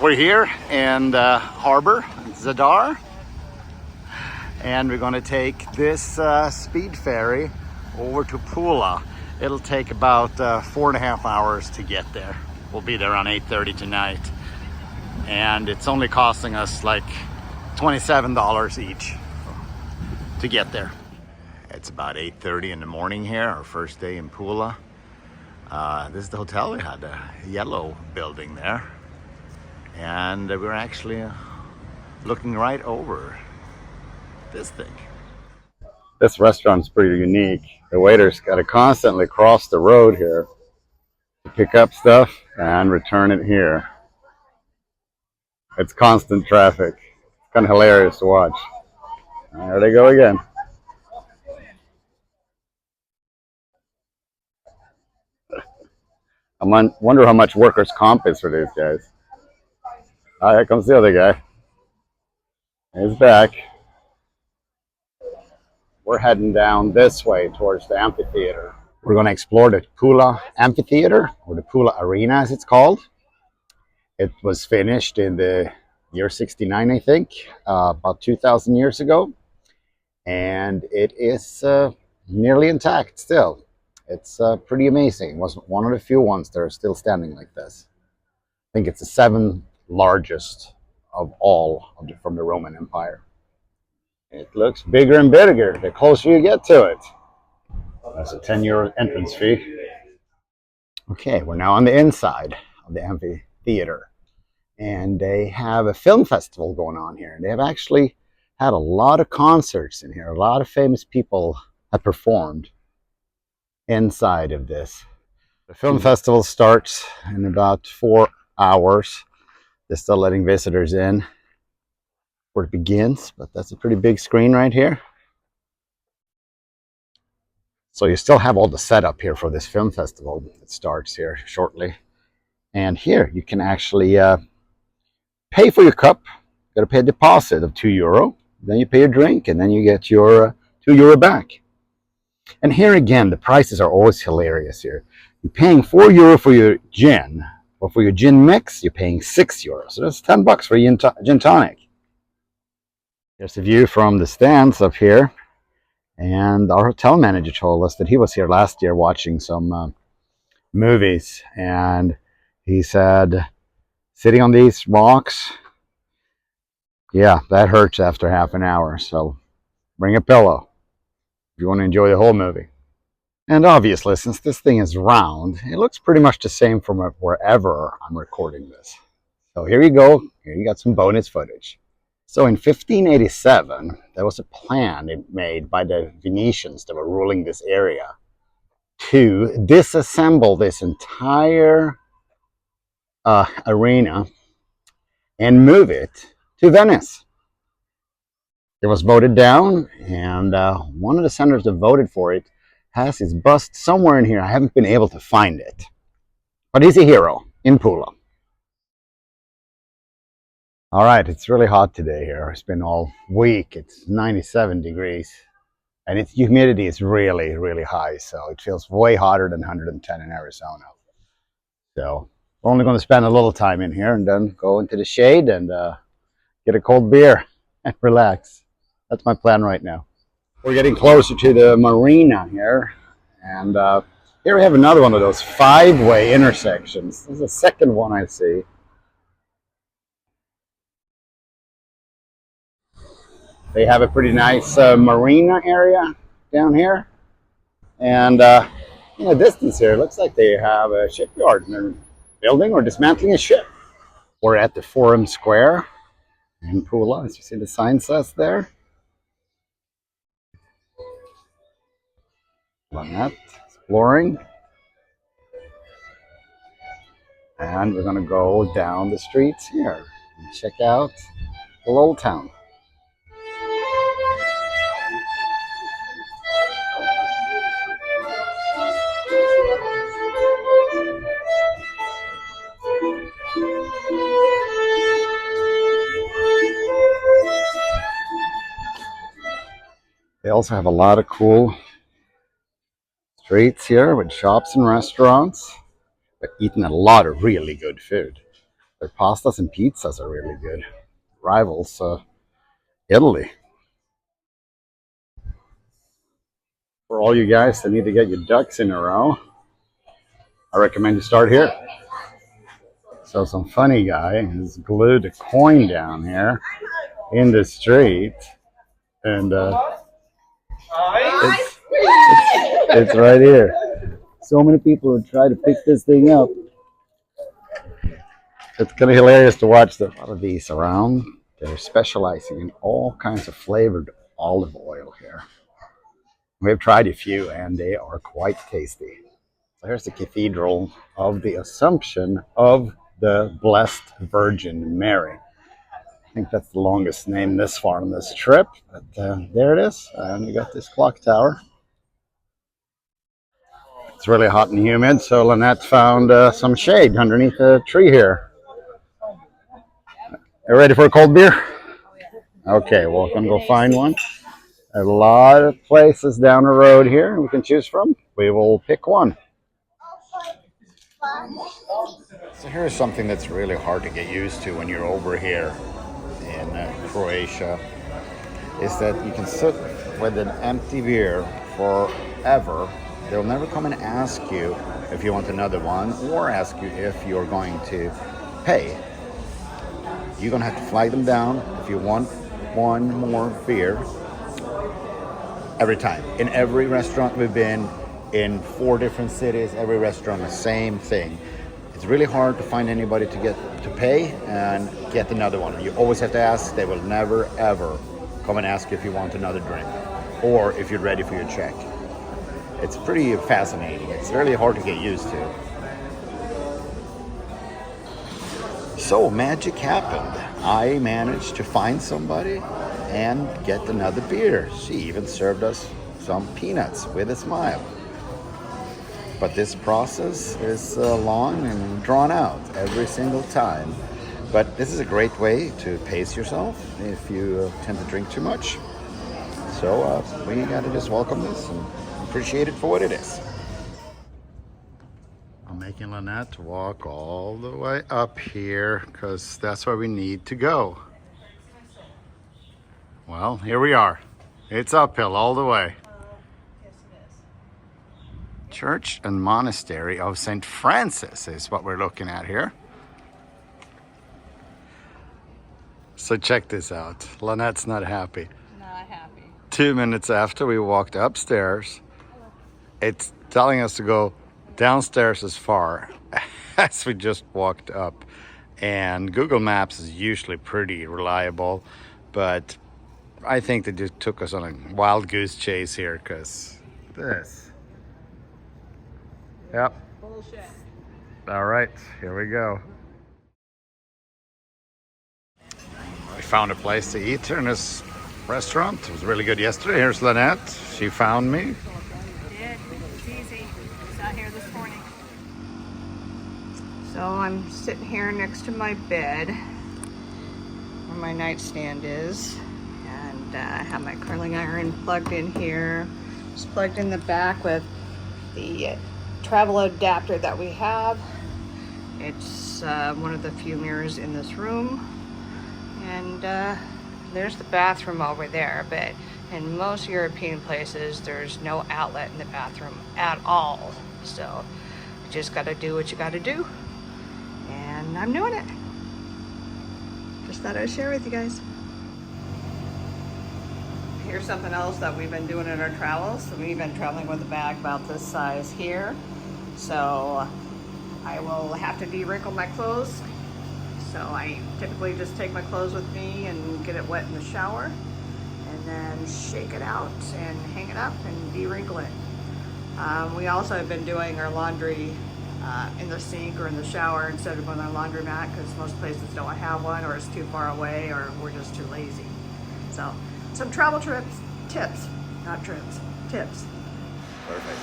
We're here in the harbor, Zadar, and we're going to take this speed ferry over to Pula. It'll take about 4.5 hours to get there. We'll be there around 8:30 tonight, and it's only costing us like $27 each to get there. It's about 8:30 in the morning here, our first day in Pula. This is the hotel. We had a yellow building there, and we're actually looking right over this thing. This restaurant's pretty unique. The waiter's got to constantly cross the road here to pick up stuff and return it here. It's constant traffic. It's kind of hilarious to watch. There they go again. I wonder how much workers' comp is for these guys. Oh, here comes the other guy. He's back. We're heading down this way towards the amphitheater. We're going to explore the Pula Amphitheater, or the Pula Arena as it's called. It was finished in the year 69, I think, about 2,000 years ago. And it is nearly intact still. It's pretty amazing. It was one of the few ones that are still standing like this. I think it's the 7th largest of all from the Roman Empire. It looks bigger and bigger the closer you get to it. That's a €10 entrance fee. Okay, we're now on the inside of the amphitheater, and they have a film festival going on here. They have actually had a lot of concerts in here. A lot of famous people have performed inside of this. The film festival starts in about 4 hours. They're still letting visitors in before it begins, but that's a pretty big screen right here. So you still have all the setup here for this film festival. It starts here shortly. And here you can actually pay for your cup. You got to pay a deposit of €2. Then you pay your drink, and then you get your €2 back. And here again, the prices are always hilarious here. You're paying €4 for your gin, or for your gin mix, you're paying €6. So that's $10 for a gin tonic. Here's a view from the stands up here. And our hotel manager told us that he was here last year watching some movies. And he said, sitting on these rocks, yeah, that hurts after half an hour. So bring a pillow if you want to enjoy the whole movie. And obviously, since this thing is round, it looks pretty much the same from wherever I'm recording this. So here you go. Here you got some bonus footage. So in 1587, there was a plan made by the Venetians that were ruling this area to disassemble this entire arena and move it to Venice. It was voted down, and one of the senators that voted for it has his bust somewhere in here. I haven't been able to find it, but he's a hero in Pula. All right, it's really hot today here. It's been all week. It's 97 degrees, and its humidity is really, really high, so it feels way hotter than 110 in Arizona. So we're only going to spend a little time in here and then go into the shade and get a cold beer and relax. That's my plan right now. We're getting closer to the marina here, and here we have another one of those 5-way intersections. This is the second one I see. They have a pretty nice marina area down here, and in the distance here, it looks like they have a shipyard and they're building or dismantling a ship. We're at the Forum Square in Pula, as you see the sign says there. On that, exploring, and we're going to go down the streets here and check out the old town. They also have a lot of cool streets here with shops and restaurants, but eating a lot of really good food. Their pastas and pizzas are really good. Rivals Italy. For all you guys that need to get your ducks in a row, I recommend you start here. So some funny guy has glued a coin down here in the street, and it's right here. So many people would try to pick this thing up. It's kind of hilarious to watch a lot of these around. They're specializing in all kinds of flavored olive oil here. We've tried a few and they are quite tasty. So here's the Cathedral of the Assumption of the Blessed Virgin Mary. I think that's the longest name this far on this trip, but there it is. And we got this clock tower. It's really hot and humid, so Lynette found some shade underneath a tree here. You ready for a cold beer? Okay, well, I'm gonna go find one. A lot of places down the road here we can choose from. We will pick one. So here's something that's really hard to get used to when you're over here in Croatia, is that you can sit with an empty beer forever. They'll never come and ask you if you want another one or ask you if you're going to pay. You're gonna have to flag them down if you want one more beer every time. In every restaurant we've been in 4 different cities, every restaurant the same thing. It's really hard to find anybody to get to pay and get another one. You always have to ask. They will never ever come and ask if you want another drink or if you're ready for your check. It's pretty fascinating. It's really hard to get used to. So magic happened. I managed to find somebody and get another beer. She even served us some peanuts with a smile. But this process is long and drawn out every single time. But this is a great way to pace yourself if you tend to drink too much. So we gotta just welcome this and appreciate it for what it is. I'm making Lynette walk all the way up here because that's where we need to go. Well, here we are. It's uphill all the way. Church and Monastery of St. Francis is what we're looking at here. So check this out. Lynette's not happy. Not happy. 2 minutes after we walked upstairs, it's telling us to go downstairs as far as we just walked up. And Google Maps is usually pretty reliable, but I think they just took us on a wild goose chase here because this. Yep. Bullshit. All right, here we go. We found a place to eat here in this restaurant. It was really good yesterday. Here's Lynette. She found me. Did. It's easy. It's out here this morning. So I'm sitting here next to my bed where my nightstand is, and I have my curling iron plugged in here. It's plugged in the back with the travel adapter that we have. It's one of the few mirrors in this room, and there's the bathroom over there. But in most European places there's no outlet in the bathroom at all, so you just got to do what you got to do, and I'm doing it. Just thought I'd share with you guys. Here's something else that we've been doing in our travels. So we've been traveling with a bag about this size here. So I will have to de-wrinkle my clothes. So I typically just take my clothes with me and get it wet in the shower, and then shake it out and hang it up and de-wrinkle it. We also have been doing our laundry in the sink or in the shower instead of on our laundromat, because most places don't have one, or it's too far away, or we're just too lazy. So some travel tips, not trips, tips. Perfect.